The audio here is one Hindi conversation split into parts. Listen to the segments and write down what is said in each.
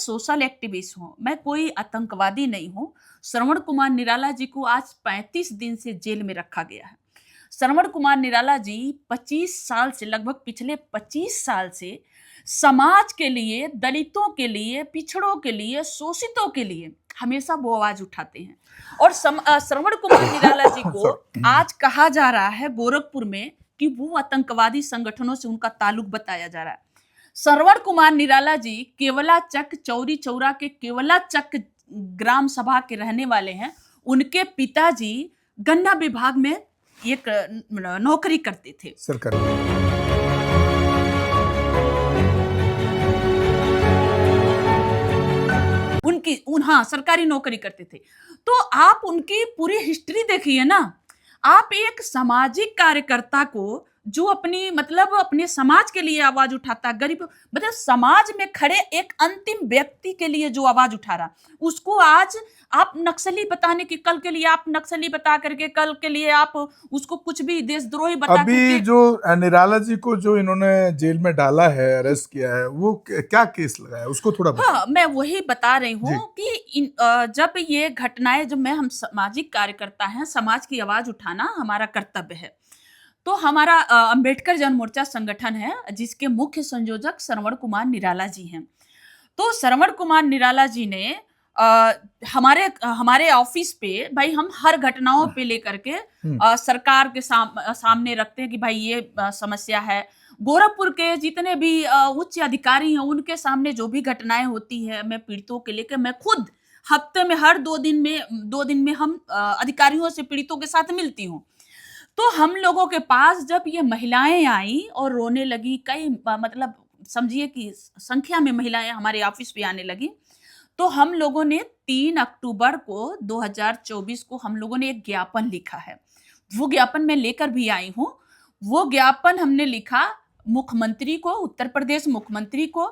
सोशल एक्टिविस्ट हूँ, मैं कोई आतंकवादी नहीं हूँ। श्रवण कुमार निराला जी को आज 35 दिन से जेल में रखा गया है। श्रवण कुमार निराला जी 25 साल से, लगभग पिछले 25 साल से समाज के लिए, दलितों के लिए, पिछड़ों के लिए, शोषितों के लिए हमेशा वो आवाज उठाते हैं। और श्रवण कुमार निराला जी को आज कहा जा रहा है गोरखपुर में कि वो आतंकवादी संगठनों से उनका ताल्लुक बताया जा रहा है। श्रवण कुमार निराला जी केवला चक चौरी चौरा के केवला चक ग्राम सभा के रहने वाले हैं। उनके पिताजी गन्ना विभाग में एक नौकरी करते थे सरकारी। हाँ, सरकारी नौकरी करते थे। तो आप उनकी पूरी हिस्ट्री देखिए ना। आप एक सामाजिक कार्यकर्ता को जो अपने समाज के लिए आवाज उठाता, गरीब समाज में खड़े एक अंतिम व्यक्ति के लिए जो आवाज उठा रहा, उसको आज आप नक्सली बताने की, कल के लिए आप नक्सली बता करके, कल के लिए आप उसको कुछ भी देशद्रोही बता अभी करके। जो निराला जी को जो इन्होंने जेल में डाला है, अरेस्ट किया है, वो क्या केस लगाया उसको थोड़ा बताइए। हाँ, मैं वही बता रही हूँ कि जब ये घटनाएं, जब हम सामाजिक कार्यकर्ता हैं, समाज की आवाज उठाना हमारा कर्तव्य है। तो हमारा अंबेडकर जन मोर्चा संगठन है जिसके मुख्य संयोजक श्रवण कुमार निराला जी हैं। तो श्रवण कुमार निराला जी ने हमारे ऑफिस पे, भाई हम हर घटनाओं पे लेकर के सरकार के सामने रखते हैं कि भाई ये समस्या है। गोरखपुर के जितने भी उच्च अधिकारी हैं उनके सामने जो भी घटनाएं होती है, मैं पीड़ितों के लेकर, मैं खुद हफ्ते में हर 2 दिन में हम अधिकारियों से पीड़ितों के साथ मिलती हूँ। तो हम लोगों के पास जब ये महिलाएं आई और रोने लगी, कई समझिए कि संख्या में महिलाएं हमारे ऑफिस पे आने लगी, तो हम लोगों ने 3 अक्टूबर को 2024 को हम लोगों ने एक ज्ञापन लिखा है। वो ज्ञापन मैं लेकर भी आई हूँ। वो ज्ञापन हमने लिखा मुख्यमंत्री को, उत्तर प्रदेश मुख्यमंत्री को,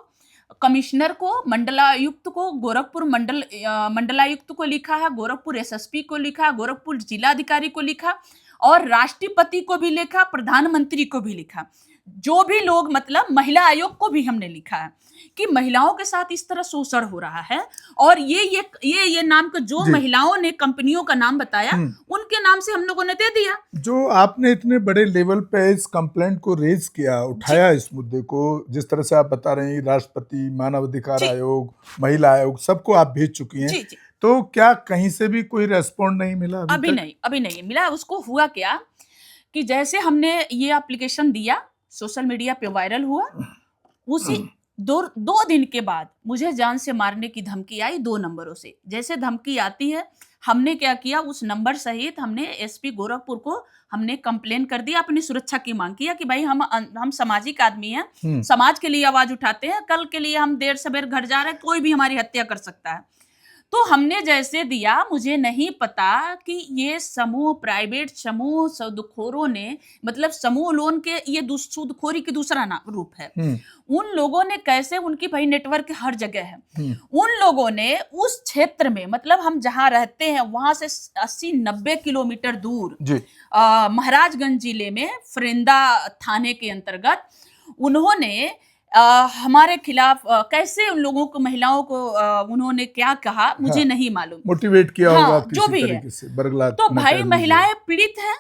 कमिश्नर को, मंडलायुक्त को, गोरखपुर मंडलायुक्त को लिखा है, गोरखपुर एसएसपी को लिखा, गोरखपुर जिलाधिकारी को लिखा और राष्ट्रपति को भी लिखा, प्रधानमंत्री को भी लिखा। जो भी लोग, महिला आयोग को भी हमने लिखा है कि महिलाओं के साथ इस तरह शोषण हो रहा है। और ये नाम का जो महिलाओं ने कंपनियों का नाम बताया, उनके नाम से हम लोगों ने दे दिया। जो आपने इतने बड़े लेवल पे इस कंप्लेंट को रेज किया, उठाया इस मुद्दे को, जिस तरह से आप बता रहे हैं, राष्ट्रपति, मानवाधिकार आयोग, महिला आयोग, सबको आप भेज चुकी हैं। तो क्या कहीं से भी कोई रेस्पॉन्ड नहीं मिला? अभी नहीं मिला। उसको हुआ क्या कि जैसे हमने ये एप्लीकेशन दिया, सोशल मीडिया पे वायरल हुआ, उसी 2 दिन के बाद मुझे जान से मारने की धमकी आई 2 नंबरों से। जैसे धमकी आती है, हमने क्या किया, उस नंबर सहित हमने एसपी गोरखपुर को हमने कंप्लेन कर दिया, अपनी सुरक्षा की मांग किया कि भाई हम सामाजिक आदमी हैं, समाज के लिए आवाज उठाते हैं, कल के लिए हम देर सवेर घर जा रहे हैं, कोई भी हमारी हत्या कर सकता है। तो हमने जैसे दिया, मुझे नहीं पता कि ये समूह, प्राइवेट समूह सूदखोरों ने, समूह लोन के ये सूदखोरी की दूसरा रूप है। उन लोगों ने कैसे, उनकी भाई नेटवर्क हर जगह है, उन लोगों ने उस क्षेत्र में, हम जहां रहते हैं वहां से 80-90 किलोमीटर दूर महाराजगंज जिले में फरेंदा थाने के अंतर्गत उन्होंने हमारे खिलाफ कैसे उन लोगों को, महिलाओं को उन्होंने क्या कहा, मुझे नहीं मालूम, मोटिवेट किया होगा जो भी है। तो भाई महिलाएं पीड़ित हैं,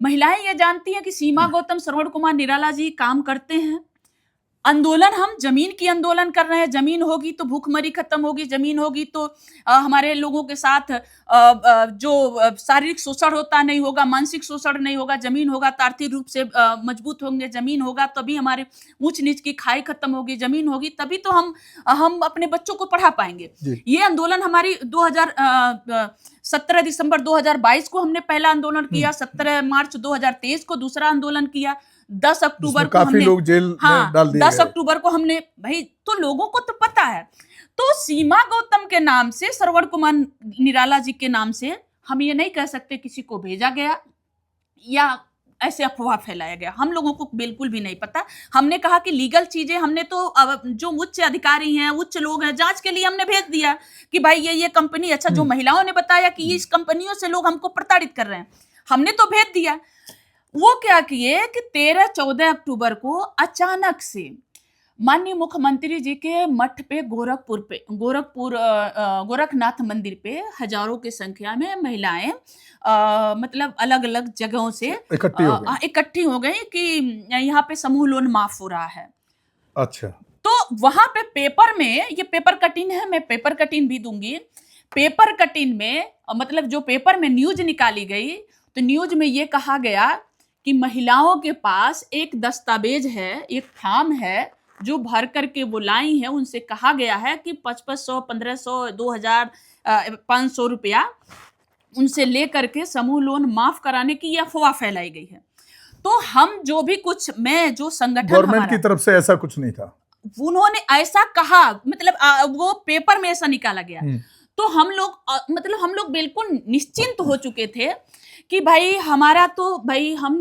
महिलाएं ये जानती हैं कि सीमा गौतम, श्रवण कुमार निराला जी काम करते हैं। आंदोलन, हम जमीन की आंदोलन कर रहे हैं। जमीन होगी तो भूखमरी खत्म होगी, जमीन होगी तो हमारे लोगों के साथ जो शारीरिक शोषण होता नहीं होगा, मानसिक शोषण नहीं होगा। जमीन होगा तो आर्थिक रूप से मजबूत होंगे। जमीन होगा तभी हमारे ऊंच नीच की खाई खत्म होगी। जमीन होगी तभी तो हम अपने बच्चों को पढ़ा पाएंगे। ये आंदोलन हमारी 17 दिसंबर 2022 को हमने पहला आंदोलन किया, 17 मार्च 2023 को दूसरा आंदोलन किया, 10 अक्टूबर को काफी लोग जेल में डाल दिए 10 अक्टूबर को हमने, भाई तो लोगों को तो पता है। तो सीमा गौतम के नाम से, श्रवण कुमार निराला जी के नाम से हम ये नहीं कह सकते किसी को भेजा गया या ऐसे अफवाह फैलाया गया। हम लोगों को बिल्कुल भी नहीं पता। हमने कहा कि लीगल चीजें हमने तो जो उच्च अधिकारी हैं, उच्च लोग हैं, जांच के लिए हमने भेज दिया कि भाई ये कंपनी, अच्छा जो महिलाओं ने बताया कि इस कंपनियों से लोग हमको प्रताड़ित कर रहे हैं, हमने तो भेज दिया। वो क्या किए कि 13-14 अक्टूबर को अचानक से माननीय मुख्यमंत्री जी के मठ पे गोरखनाथ मंदिर पे हजारों की संख्या में महिलाएं मतलब अलग अलग जगहों से इकट्ठी हो गई कि यहाँ पे समूह लोन माफ हो रहा है। अच्छा, तो वहां पे पेपर में, ये पेपर कटिंग है, मैं पेपर कटिंग भी दूंगी। पेपर कटिंग में मतलब जो पेपर में न्यूज निकाली गई, तो न्यूज में ये कहा गया कि महिलाओं के पास एक दस्तावेज है, एक फॉर्म है जो भर करके वो लाई है। उनसे कहा गया है कि 500, 1500, 2000, 500 रुपया उनसे ले करके समूह लोन माफ कराने की यह अफवाह फैलाई गई है। तो हम जो भी कुछ, मैं जो संगठन गवर्नमेंट की तरफ से ऐसा कुछ नहीं था, उन्होंने ऐसा कहा, मतलब वो पेपर में ऐसा निकाला गया। तो हम लोग बिल्कुल निश्चिंत हो चुके थे कि भाई हमारा तो भाई हम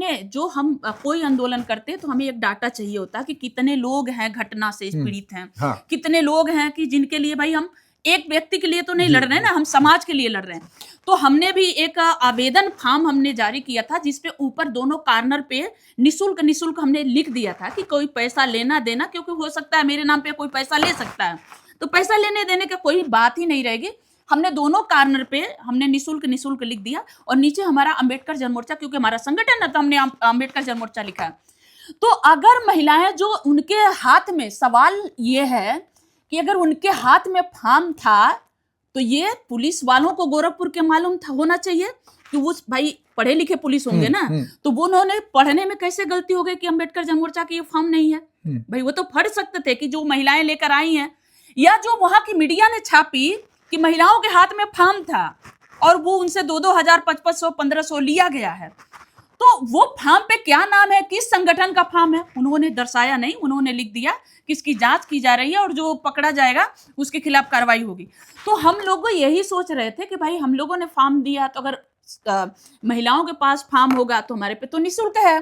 कोई आंदोलन करते तो हमें एक डाटा चाहिए होता कि कितने लोग हैं घटना से पीड़ित हैं, हाँ। कितने लोग हैं कि जिनके लिए भाई हम एक व्यक्ति के लिए तो नहीं लड़ रहे हैं ना, हम समाज के लिए लड़ रहे हैं। तो हमने भी एक आवेदन फॉर्म हमने जारी किया था जिसपे ऊपर दोनों कॉर्नर पे निशुल्क हमने लिख दिया था कि कोई पैसा लेना देना, क्योंकि हो सकता है मेरे नाम पे कोई पैसा ले सकता है, तो पैसा लेने देने का कोई बात ही नहीं रहेगी। हमने दोनों कॉर्नर पे हमने निशुल्क लिख दिया और नीचे हमारा अंबेडकर जनमोर्चा, क्योंकि हमारा संगठन है तो हमने अंबेडकर जनमोर्चा लिखा है। तो अगर महिलाएं, जो उनके हाथ में, सवाल ये है कि अगर उनके हाथ में फॉर्म था तो ये पुलिस वालों को गोरखपुर के मालूम था, होना चाहिए कि वो भाई पढ़े लिखे पुलिस होंगे ना, तो वो उन्होंने पढ़ने में कैसे गलती हो गई कि अंबेडकर जनमोर्चा की ये फॉर्म नहीं है। भाई वो तो पढ़ सकते थे कि जो महिलाएं लेकर आई हैं, या जो वहां की मीडिया ने छापी कि महिलाओं के हाथ में फॉर्म था और वो उनसे 2,000, 500, 1500 लिया गया है, तो वो फॉर्म पे क्या नाम है, किस संगठन का फॉर्म है, उन्होंने दर्शाया नहीं। उन्होंने लिख दिया कि इसकी जांच की जा रही है और जो पकड़ा जाएगा उसके खिलाफ कार्रवाई होगी। तो हम लोग यही सोच रहे थे कि भाई हम लोगों ने फॉर्म दिया तो अगर महिलाओं के पास फॉर्म होगा तो हमारे पे तो निःशुल्क है,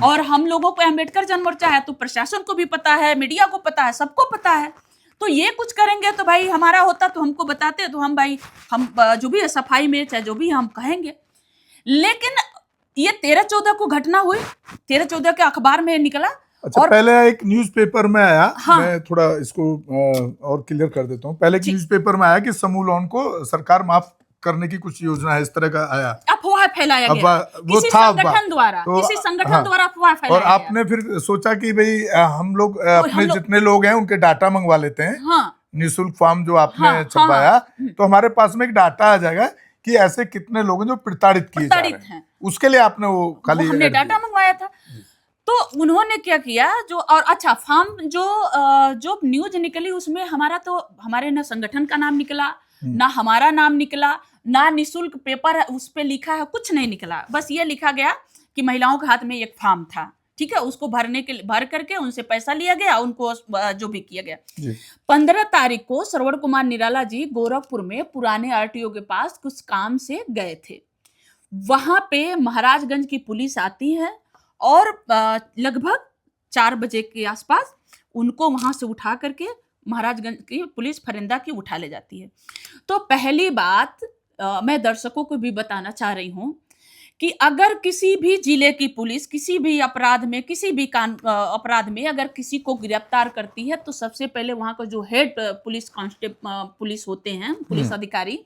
और हम लोगों को अंबेडकर जनमोर्चा है तो प्रशासन को भी पता है, मीडिया को पता है, सबको पता है। तो ये कुछ करेंगे तो भाई हमारा होता तो हमको बताते, तो हम जो भी है सफाई में चाहे जो भी हम कहेंगे। लेकिन ये 13-14 को घटना हुई, 13-14 के अखबार में निकला। अच्छा, और पहले एक न्यूज़पेपर में आया, हाँ, मैं थोड़ा इसको और क्लियर कर देता हूँ। पहले न्यूज़पेपर में आया कि समूह लोन को सरकार माफ करने की कुछ योजना है, इस तरह का आया, अफवाह फैलाया गया वो था संगठन द्वारा, किसी संगठन द्वारा अफवाह फैलाया गया। और आपने फिर सोचा कि भाई हम लोग अपने जितने लोग हैं उनके डाटा मंगवा लेते हैं, निःशुल्क फॉर्म जो आपने छपवाया, तो हमारे पास में एक डाटा आ जाएगा कि ऐसे कितने लोग हैं जो प्रताड़ित किए जा रहे हैं। उसके लिए आपने वो खाली हमने डाटा मंगवाया था। तो उन्होंने क्या किया, जो और अच्छा फॉर्म जो न्यूज निकली उसमें हमारे ना संगठन का नाम निकला, ना हमारा नाम निकला, ना निःशुल्क पेपर उस पे लिखा है, कुछ नहीं निकला। बस ये लिखा गया कि महिलाओं के हाथ में एक फॉर्म था, ठीक है, उसको भर करके उनसे पैसा लिया गया, उनको जो भी किया गया। 15 तारीख को श्रवण कुमार निराला जी गोरखपुर में पुराने आरटीओ के पास कुछ काम से गए थे। वहां पे महाराजगंज की पुलिस आती है और लगभग 4 बजे के आसपास उनको वहां से उठा करके महाराजगंज की पुलिस फरिंदा की उठा ले जाती है। तो पहली बात मैं दर्शकों को भी बताना चाह रही हूं कि अगर किसी भी जिले की पुलिस किसी भी अपराध में, किसी भी अपराध में अगर किसी को गिरफ्तार करती है तो सबसे पहले वहां का जो हेड पुलिस होते हैं, पुलिस अधिकारी,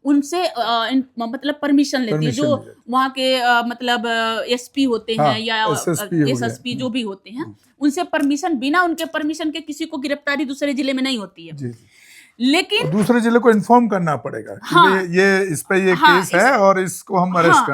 उनसे मतलब परमिशन लेती है। जो वहां के मतलब एसपी होते हैं या एसएसपी जो भी होते हैं, उनसे परमिशन, बिना उनके परमिशन के किसी को गिरफ्तारी दूसरे जिले में नहीं होती है। लेकिन दूसरे जिले को इन्फॉर्म करना पड़ेगा कि ये इस पे ये केस है और इसको हम अरेस्ट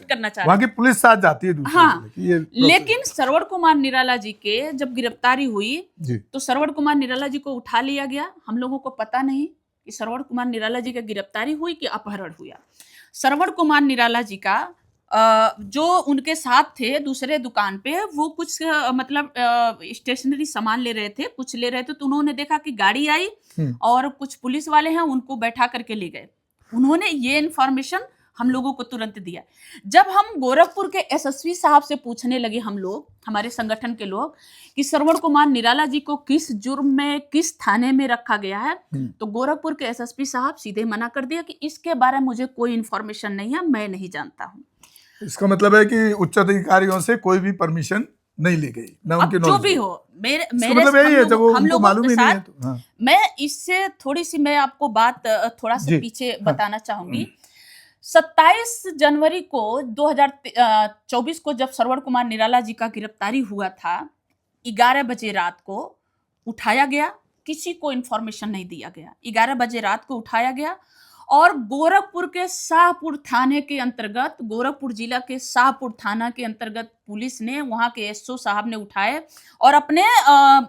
करना चाहते हैं। वहाँ की पुलिस साथ जाती है दूसरे जिले की। लेकिन श्रवण कुमार निराला जी के जब गिरफ्तारी हुई तो श्रवण कुमार निराला जी को उठा लिया गया। हम लोगों को पता नहीं कि श्रवण कुमार निराला जी की गिरफ्तारी हुई कि अपहरण हुआ। श्रवण कुमार निराला जी का जो उनके साथ थे दूसरे दुकान पे, वो कुछ मतलब स्टेशनरी सामान ले रहे थे, कुछ ले रहे थे, तो उन्होंने देखा कि गाड़ी आई और कुछ पुलिस वाले हैं, उनको बैठा करके ले गए। उन्होंने ये इन्फॉर्मेशन हम लोगों को तुरंत दिया। जब हम गोरखपुर के एसएसपी साहब से पूछने लगे, हम लोग, हमारे संगठन के लोग, कि श्रवण कुमार निराला जी को किस जुर्म में, किस थाने में रखा गया है, तो गोरखपुर के एसएसपी साहब सीधे मना कर दिया कि इसके बारे में मुझे कोई इन्फॉर्मेशन नहीं है, मैं नहीं जानता हूँ। इसका मतलब है कि उच्च अधिकारियों से कोई भी परमिशन नहीं ले गई ना अब उनके जो नॉलेज भी में। हो, मेरे इसका मेरे मतलब यही है जब वो हम उनको लोगों मालूम के ही नहीं है साथ तो हाँ मैं इससे थोड़ी सी मैं आपको बात थोड़ा सा जी पीछे हाँ बताना चाहूंगी। 27 जनवरी को 2024 को जब श्रवण कुमार निराला जी का गिरफ्तारी हुआ था, 11 बजे रात को उठाया गया, किसी को इंफॉर्मेशन नहीं दिया गया। 11 बजे रात को उठाया गया और गोरखपुर के शाहपुर थाने के अंतर्गत, गोरखपुर जिला के शाहपुर थाना के अंतर्गत पुलिस ने, वहां के एसओ साहब ने उठाए और अपने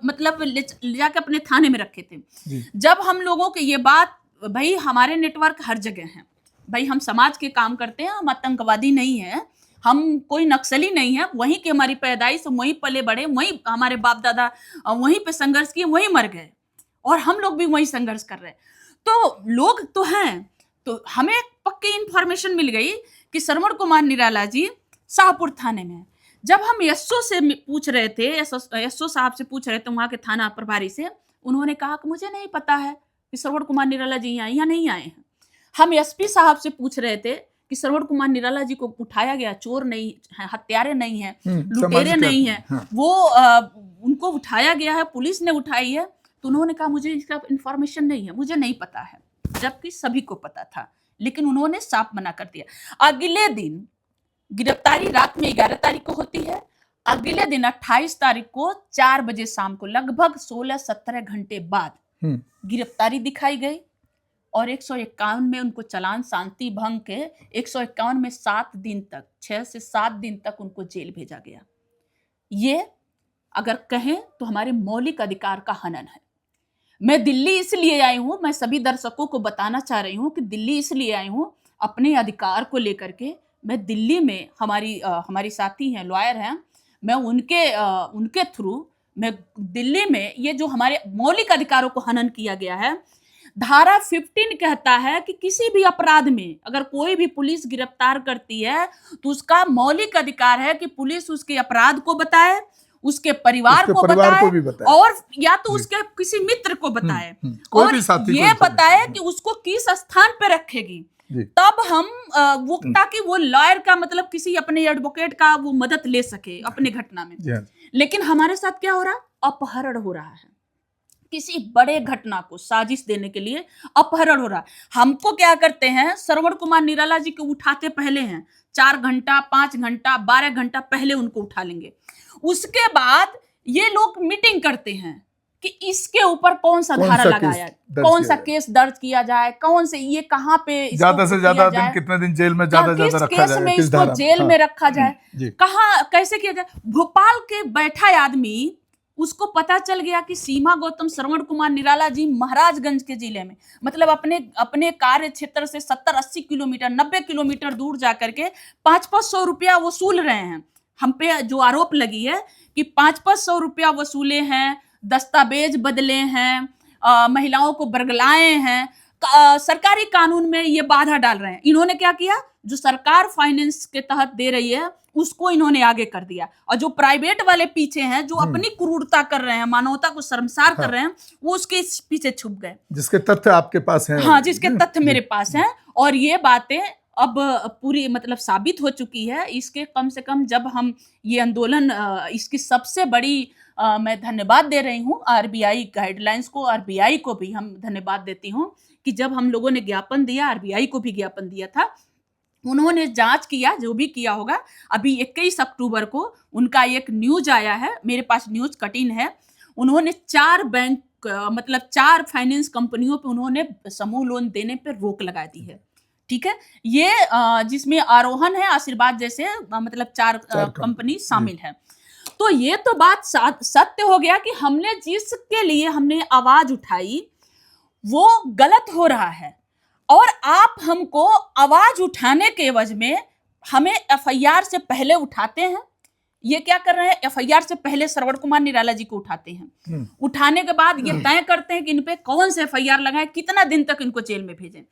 मतलब ले जाके अपने थाने में रखे थे। जी जब हम लोगों के ये बात, भाई हमारे नेटवर्क हर जगह हैं, भाई हम समाज के काम करते हैं, हम आतंकवादी नहीं है, हम कोई नक्सली नहीं है, वहीं की हमारी पैदाइश, वहीं पले बड़े, वहीं हमारे बाप दादा वहीं पे संघर्ष किए, वहीं मर गए और हम लोग भी वहीं संघर्ष कर रहे हैं। तो लोग तो हैं, तो हमें पक्की इंफॉर्मेशन मिल गई कि श्रवण कुमार निराला जी शाहपुर थाने में। जब हम एसओ से पूछ रहे थे, एसओ साहब से पूछ रहे थे, वहां के थाना प्रभारी से, उन्होंने कहा कि मुझे नहीं पता है कि श्रवण कुमार निराला जी यहाँ या नहीं आए हैं। हम एसपी साहब से पूछ रहे थे कि श्रवण कुमार निराला जी को उठाया गया, चोर नहीं है, हत्यारे नहीं है, लुटेरे नहीं है, हाँ। वो उनको उठाया गया है, पुलिस ने उठाई है। तो उन्होंने कहा मुझे इसका इंफॉर्मेशन नहीं है, मुझे नहीं पता है, जबकि सभी को पता था, लेकिन उन्होंने साफ मना कर दिया। अगले दिन गिरफ्तारी रात में 11 तारीख को होती है, अगले दिन 28 तारीख को 4 बजे शाम को, लगभग 16-17 घंटे बाद गिरफ्तारी दिखाई गई और 151 में उनको चालान शांति भंग के 151 में 7 दिन तक, 6 से 7 दिन तक उनको जेल भेजा गया। ये अगर कहें तो हमारे मौलिक अधिकार का हनन है। मैं दिल्ली इसलिए आई हूं, मैं सभी दर्शकों को बताना चाह रही हूं कि दिल्ली इसलिए आई हूं अपने अधिकार को लेकर के। मैं दिल्ली में, हमारी साथी हैं, लॉयर हैं, मैं उनके थ्रू मैं दिल्ली में ये जो हमारे मौलिक अधिकारों को हनन किया गया है, धारा 15 कहता है कि किसी भी अपराध में अगर कोई भी पुलिस गिरफ्तार करती है तो उसका मौलिक अधिकार है कि पुलिस उसके अपराध को बताए, उसके परिवार को बताए और या तो उसके किसी मित्र को बताए और ये बताए कि उसको किस स्थान पे रखेगी। तब हम वो, ताकि वो लॉयर का मतलब किसी अपने एडवोकेट का वो मदद ले सके अपने घटना में। लेकिन हमारे साथ क्या हो रहा, अपहरण हो रहा है। किसी बड़े घटना को साजिश देने के लिए अपहरण हो रहा है। हमको क्या करते हैं, श्रवण कुमार निराला जी को उठाते पहले हैं, 4 घंटा, 5 घंटा, 12 घंटा पहले उनको उठा लेंगे। उसके बाद ये लोग मीटिंग करते हैं कि इसके ऊपर कौन सा धारा लगाया, कौन सा केस दर्ज किया जाए, कौन से, ये कहां पे ज्यादा से ज्यादा दिन, कितने दिन जेल में ज्यादा रखा जाए, केस में इसको जेल में रखा जाए, कहां कैसे किया जाए। भोपाल के बैठा आदमी, उसको पता चल गया कि सीमा गौतम श्रवण कुमार निराला जी महाराजगंज के जिले में, मतलब अपने कार्य क्षेत्र से 70-80 किलोमीटर, 90 किलोमीटर दूर जाकर के 500-500 रुपया वसूल रहे हैं। हम पे जो आरोप लगी है कि 500-500 रुपया वसूले हैं, दस्तावेज बदले हैं, महिलाओं को बरगलाए हैं, सरकारी कानून में ये बाधा डाल रहे हैं। इन्होंने क्या किया, जो सरकार फाइनेंस के तहत दे रही है उसको इन्होंने आगे कर दिया, और जो प्राइवेट वाले पीछे हैं, जो अपनी क्रूरता कर रहे हैं, मानवता को शर्मसार कर रहे हैं, वो उसके पीछे छुप गए। जिसके तथ्य आपके पास हैं। हाँ, जिसके तथ्य मेरे पास हैं, और ये बातें अब पूरी मतलब साबित हो चुकी है। इसके कम से कम जब हम ये आंदोलन, इसकी सबसे बड़ी मैं धन्यवाद दे रही हूँ आरबीआई गाइडलाइंस को, आरबीआई को भी हम धन्यवाद देती हूँ कि जब हम लोगों ने ज्ञापन दिया, आरबीआई को भी ज्ञापन दिया था, उन्होंने जांच किया, जो भी किया होगा। अभी 21 अक्टूबर को उनका एक न्यूज आया है, मेरे पास न्यूज कटिंग है। उन्होंने 4 बैंक, मतलब 4 फाइनेंस कंपनियों पे उन्होंने समूह लोन देने पे रोक लगा दी है। ठीक है, ये जिसमें आरोहण है, आशीर्वाद जैसे मतलब 4 कंपनी शामिल है। तो ये तो बात सत्य हो गया कि हमने जिसके लिए हमने आवाज उठाई वो गलत हो रहा है, और आप हमको आवाज उठाने के एवज में हमें एफआईआर से पहले उठाते हैं। ये क्या कर रहे हैं, एफआईआर से पहले श्रवण कुमार निराला जी को उठाते हैं, उठाने के बाद ये तय करते हैं कि इन पे कौन से एफआईआर लगाएं, कितना दिन तक इनको जेल में भेजें।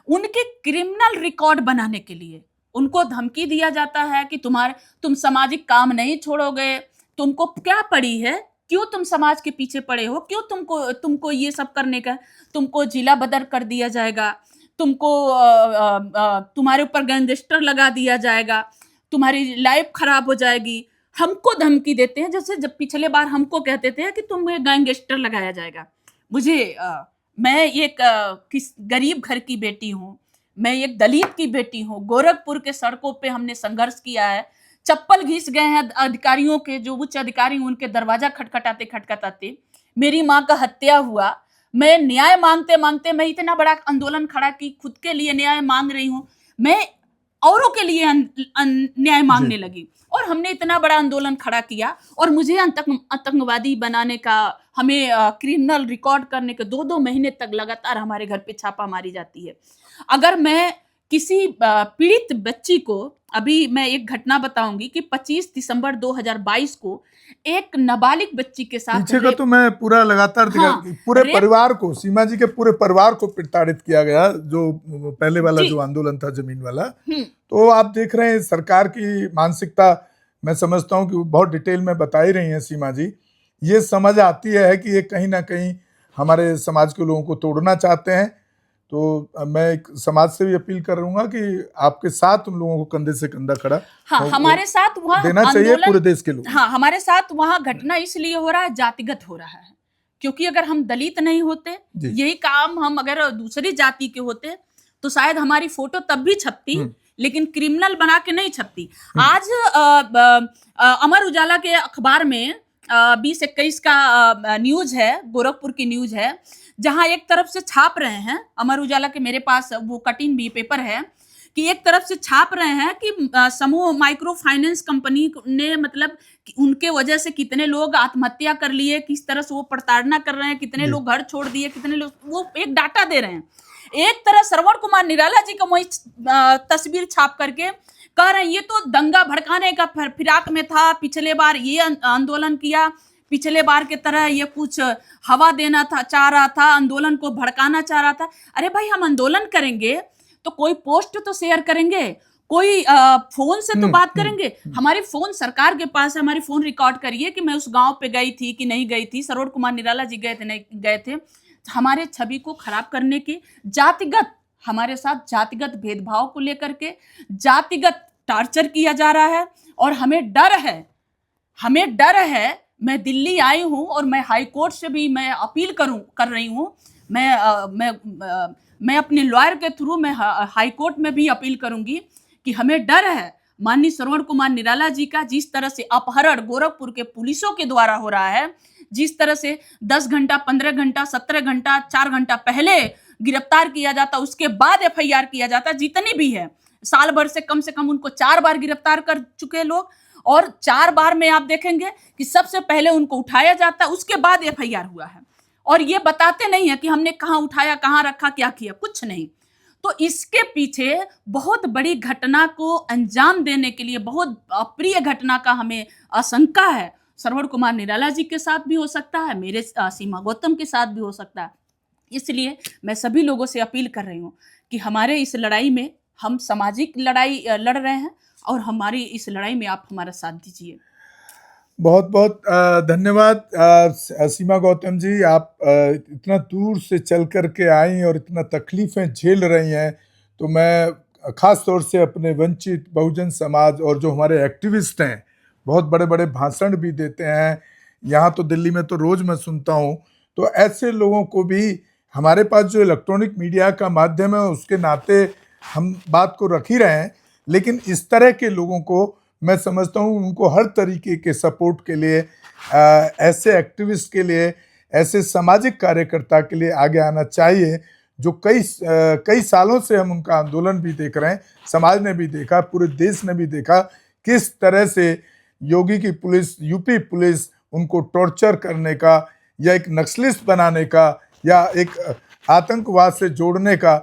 उनके क्रिमिनल रिकॉर्ड बनाने के लिए उनको धमकी दिया जाता है कि तुम सामाजिक काम नहीं छोड़ोगे, तुमको क्या पड़ी है, क्यों तुम समाज के पीछे पड़े हो, क्यों तुमको ये सब करने का, तुमको जिला बदर कर दिया जाएगा, तुमको तुम्हारे ऊपर गैंगस्टर लगा दिया जाएगा, तुम्हारी लाइफ खराब हो जाएगी, हमको धमकी देते हैं, जैसे जब पिछले बार हमको कहते थे कि तुम्हें गैंगस्टर लगाया जाएगा। मुझे मैं एक किस गरीब घर की बेटी हूँ, मैं एक दलित की बेटी हूँ। गोरखपुर के सड़कों पे हमने संघर्ष किया है, चप्पल घिस गए हैं अधिकारियों के, जो उच्च अधिकारी उनके दरवाजा खटखटाते खटखटाते। मेरी माँ का हत्या हुआ, मैं न्याय मांगते मांगते मैं इतना बड़ा आंदोलन खड़ा की, खुद के लिए न्याय मांग रही हूँ, मैं औरों के लिए न्याय मांगने लगी, और हमने इतना बड़ा आंदोलन खड़ा किया, और मुझे आतंकवादी बनाने का, हमें क्रिमिनल रिकॉर्ड करने के 2-2 महीने तक लगातार हमारे घर पे छापा मारी जाती है। अगर मैं किसी पीड़ित बच्ची को, अभी मैं एक घटना बताऊंगी कि 25 दिसंबर 2022 को एक नाबालिग बच्ची के साथ पीछे का तो मैं पूरा लगातार दिखा, पूरे परिवार को, सीमा जी के पूरे परिवार को प्रताड़ित किया गया, जो पहले वाला जो आंदोलन था जमीन वाला। तो आप देख रहे हैं सरकार की मानसिकता, मैं समझता हूं कि बहुत डिटेल में बता ही रही हैं सीमा जी। ये समझ आती है कि ये कहीं ना कहीं हमारे समाज के लोगों को तोड़ना चाहते हैं। तो मैं एक समाज से भी अपील करूंगा कि आपके साथ उन लोगों को कंधे से कंधा खड़ा हमारे साथ वहाँ देना चाहिए पूरे देश के लोग। हमारे साथ वहाँ घटना इसलिए हो रहा है, जातिगत हो रहा है, क्योंकि अगर हम दलित नहीं होते, यही काम हम अगर दूसरी जाति के होते, तो शायद हमारी फोटो तब भी छपती, लेकिन क्रिमिनल बना के नहीं छपती। आज अमर उजाला के अखबार में 20-21 का न्यूज है, गोरखपुर की न्यूज है, जहां एक तरफ से छाप रहे हैं, अमर उजाला के मेरे पास वो कटिंग भी पेपर है, कि एक तरफ से छाप रहे हैं कि समूह माइक्रो फाइनेंस कंपनी ने, मतलब उनके वजह से कितने लोग आत्महत्या कर लिए, किस तरह से वो प्रताड़ना कर रहे हैं, कितने लोग घर छोड़ दिए, कितने लोग, वो एक डाटा दे रहे हैं। एक तरह श्रवण कुमार निराला जी का वही तस्वीर छाप करके कह रहे हैं ये तो दंगा भड़काने का फिराक में था, पिछले बार ये आंदोलन किया, पिछले बार के तरह ये कुछ हवा देना था, चाह रहा था, आंदोलन को भड़काना चाह रहा था। अरे भाई, हम आंदोलन करेंगे तो कोई पोस्ट तो शेयर करेंगे, कोई फोन से तो बात करेंगे। हमारी फोन सरकार के पास है, हमारी फोन रिकॉर्ड करिए कि मैं उस गांव पे गई थी कि नहीं गई थी, श्रवण कुमार निराला जी गए थे नहीं गए थे। हमारे छवि को खराब करने की, जातिगत, हमारे साथ जातिगत भेदभाव को लेकर के जातिगत टॉर्चर किया जा रहा है, और हमें डर है। मैं दिल्ली आई हूं और मैं हाई कोर्ट से भी मैं अपील कर रही हूं, मैं अपने लॉयर के थ्रू मैं हाई कोर्ट में भी अपील करूंगी कि हमें डर है माननीय श्रवण कुमार निराला जी का, जिस तरह से अपहरण गोरखपुर के पुलिसों के द्वारा हो रहा है, जिस तरह से 10 घंटा, 15 घंटा, 17 घंटा, 4 घंटा पहले गिरफ्तार किया जाता, उसके बाद FIR किया जाता, जितनी भी है, साल भर से कम उनको 4 बार गिरफ्तार कर चुके लोग, और 4 बार में आप देखेंगे कि सबसे पहले उनको उठाया जाता, उसके बाद FIR हुआ है, और ये बताते नहीं है कि हमने कहाँ उठाया, कहाँ रखा, क्या किया, कुछ नहीं। तो इसके पीछे बहुत बड़ी घटना को अंजाम देने के लिए, बहुत अप्रिय घटना का हमें आशंका है। श्रवण कुमार निराला जी के साथ भी हो सकता है, मेरे सीमा गौतम के साथ भी हो सकता है। इसलिए मैं सभी लोगों से अपील कर रही हूँ कि हमारे इस लड़ाई में, हम सामाजिक लड़ाई लड़ रहे हैं, और हमारी इस लड़ाई में आप हमारा साथ दीजिए। बहुत बहुत धन्यवाद सीमा गौतम जी, आप इतना दूर से चल कर के आई और इतना तकलीफें झेल रही हैं। तो मैं खास तौर से अपने वंचित बहुजन समाज और जो हमारे एक्टिविस्ट हैं, बहुत बड़े बड़े भाषण भी देते हैं, यहाँ तो दिल्ली में तो रोज मैं सुनता हूँ, तो ऐसे लोगों को भी हमारे पास जो इलेक्ट्रॉनिक मीडिया का माध्यम है उसके नाते हम बात को रख ही रहे हैं, लेकिन इस तरह के लोगों को मैं समझता हूँ उनको हर तरीके के सपोर्ट के लिए, ऐसे एक्टिविस्ट के लिए, ऐसे सामाजिक कार्यकर्ता के लिए आगे आना चाहिए, जो कई सालों से हम उनका आंदोलन भी देख रहे हैं, समाज ने भी देखा, पूरे देश ने भी देखा किस तरह से योगी की पुलिस, यूपी पुलिस उनको टॉर्चर करने का, या एक नक्सलिस्ट बनाने का, या एक आतंकवाद से जोड़ने का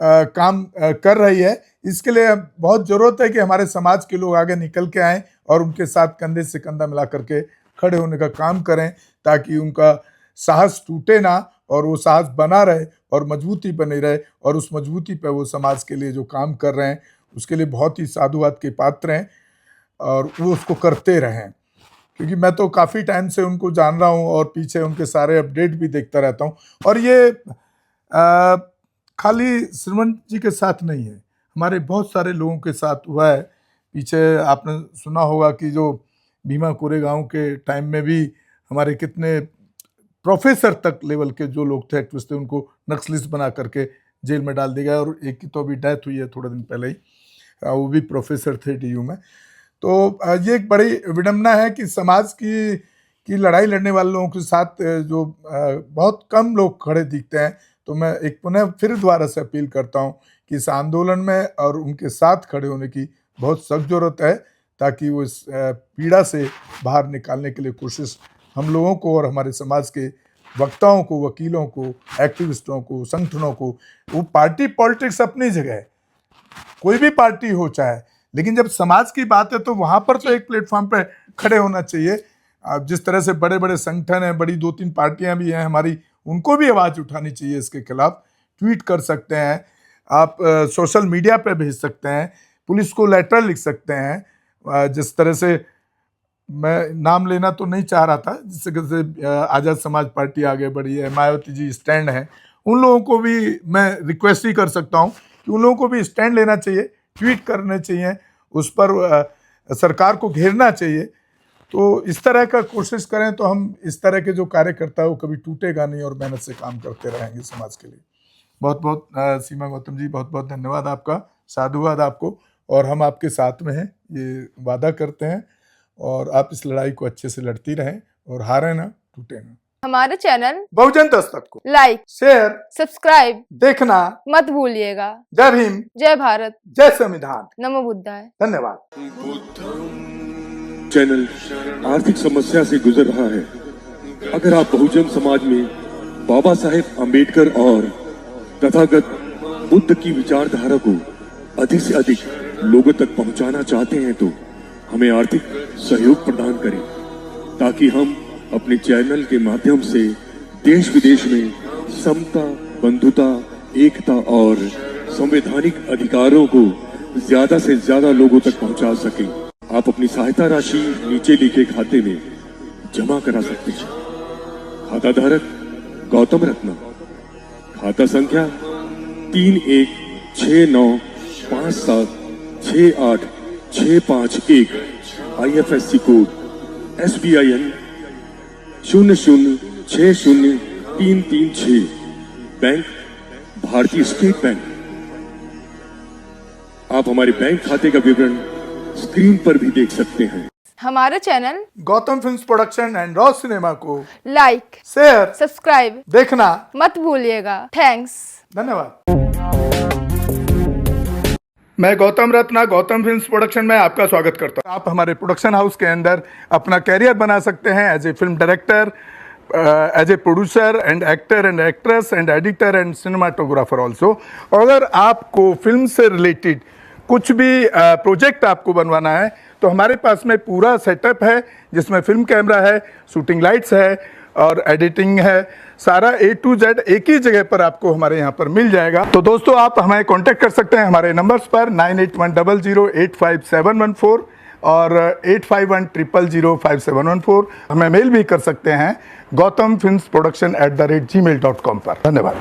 काम कर रही है। इसके लिए बहुत ज़रूरत है कि हमारे समाज के लोग आगे निकल के आएँ और उनके साथ कंधे से कंधा मिला करके खड़े होने का काम करें, ताकि उनका साहस टूटे ना और वो साहस बना रहे और मजबूती बनी रहे, और उस मजबूती पे वो समाज के लिए जो काम कर रहे हैं उसके लिए बहुत ही साधुवाद के पात्र हैं, और वो उसको करते रहें। क्योंकि मैं तो काफ़ी टाइम से उनको जान रहा हूँ और पीछे उनके सारे अपडेट भी देखता रहता हूँ। और ये खाली श्रवण जी के साथ नहीं है, हमारे बहुत सारे लोगों के साथ हुआ है। पीछे आपने सुना होगा कि जो भीमा कोरेगांव के टाइम में भी हमारे कितने प्रोफेसर तक लेवल के जो लोग थे, एक्टिविस्ट थे, उनको नक्सलिस्ट बना करके जेल में डाल दिया गया, और एक की तो अभी डेथ हुई है थोड़े दिन पहले ही, वो भी प्रोफेसर थे DU में। तो ये एक बड़ी विडंबना है कि समाज की लड़ाई लड़ने वाले लोगों के साथ जो बहुत कम लोग खड़े दिखते हैं। तो मैं एक पुनः फिर दोबारा से अपील करता हूँ कि इस आंदोलन में और उनके साथ खड़े होने की बहुत सख्त जरूरत है, ताकि वो इस पीड़ा से बाहर निकालने के लिए कोशिश हम लोगों को और हमारे समाज के वक्ताओं को, वकीलों को, एक्टिविस्टों को, संगठनों को, वो पार्टी पॉलिटिक्स अपनी जगह है, कोई भी पार्टी हो चाहे, लेकिन जब समाज की बात है तो वहां पर तो एक प्लेटफॉर्म पे खड़े होना चाहिए। अब जिस तरह से बड़े बड़े संगठन हैं, बड़ी 2-3 पार्टियां भी हैं हमारी, उनको भी आवाज उठानी चाहिए इसके खिलाफ। ट्वीट कर सकते हैं आप, सोशल मीडिया पे भेज सकते हैं, पुलिस को लेटर लिख सकते हैं। जिस तरह से मैं नाम लेना तो नहीं चाह रहा था, जिससे आज़ाद समाज पार्टी आगे बढ़ी है, मायावती जी स्टैंड हैं, उन लोगों को भी मैं रिक्वेस्ट ही कर सकता हूं कि उन लोगों को भी स्टैंड लेना चाहिए, ट्वीट करने चाहिए, उस पर सरकार को घेरना चाहिए। तो इस तरह का कोशिश करें तो हम इस तरह के जो कार्यकर्ता है वो कभी टूटेगा नहीं और मेहनत से काम करते रहेंगे समाज के लिए। बहुत बहुत सीमा गौतम जी, बहुत बहुत धन्यवाद आपका, साधुवाद आपको, और हम आपके साथ में हैं ये वादा करते हैं, और आप इस लड़ाई को अच्छे से लड़ती रहें और हारे ना, टूटे ना। हमारे चैनल बहुजन दस्तक को लाइक, शेयर, सब्सक्राइब देखना मत भूलिएगा। जय भीम, जय भारत, जय संविधान, नमो बुद्धाय। धन्यवाद। चैनल आर्थिक समस्या से गुजर रहा है। अगर आप बहुजन समाज में बाबा साहेब अम्बेडकर और तथागत बुद्ध की विचारधारा को अधिक से अधिक लोगों तक पहुंचाना चाहते हैं तो हमें आर्थिक सहयोग प्रदान करें, ताकि हम अपने चैनल के माध्यम से देश विदेश में समता, बंधुता, एकता और संवैधानिक अधिकारों को ज्यादा से ज्यादा लोगों तक पहुंचा सकें। आप अपनी सहायता राशि नीचे लिखे खाते में जमा करा सकते हैं। खाता धारक गौतम रत्ना, खाता संख्या 3169576865 IFSC कोड SBIN 0060336, बैंक भारतीय स्टेट बैंक। आप हमारे बैंक खाते का विवरण स्क्रीन पर भी देख सकते हैं। हमारे channel Gautam films production and raw cinema को लाइक, शेयर, सब्सक्राइब देखना मत भूलिएगा। थैंक्स, धन्यवाद। मैं गौतम रत्ना गौतम फिल्म्स प्रोडक्शन में आपका स्वागत करता हूं। आप हमारे प्रोडक्शन हाउस के अंदर अपना कैरियर बना सकते हैं as a film director, as a producer and actor and actress and editor and cinematographer also. अगर आपको फिल्म से रिलेटेड कुछ भी प्रोजेक्ट आपको बनवाना है तो हमारे पास में पूरा सेटअप है, जिसमें फिल्म कैमरा है, शूटिंग लाइट्स है और एडिटिंग है। सारा A to Z एक ही जगह पर आपको हमारे यहाँ पर मिल जाएगा। तो दोस्तों आप हमें कांटेक्ट कर सकते हैं हमारे नंबर्स पर 9810085714 और 8510005714। हमें मेल भी कर सकते हैं gautamfilmsproduction@gmail.com पर। धन्यवाद।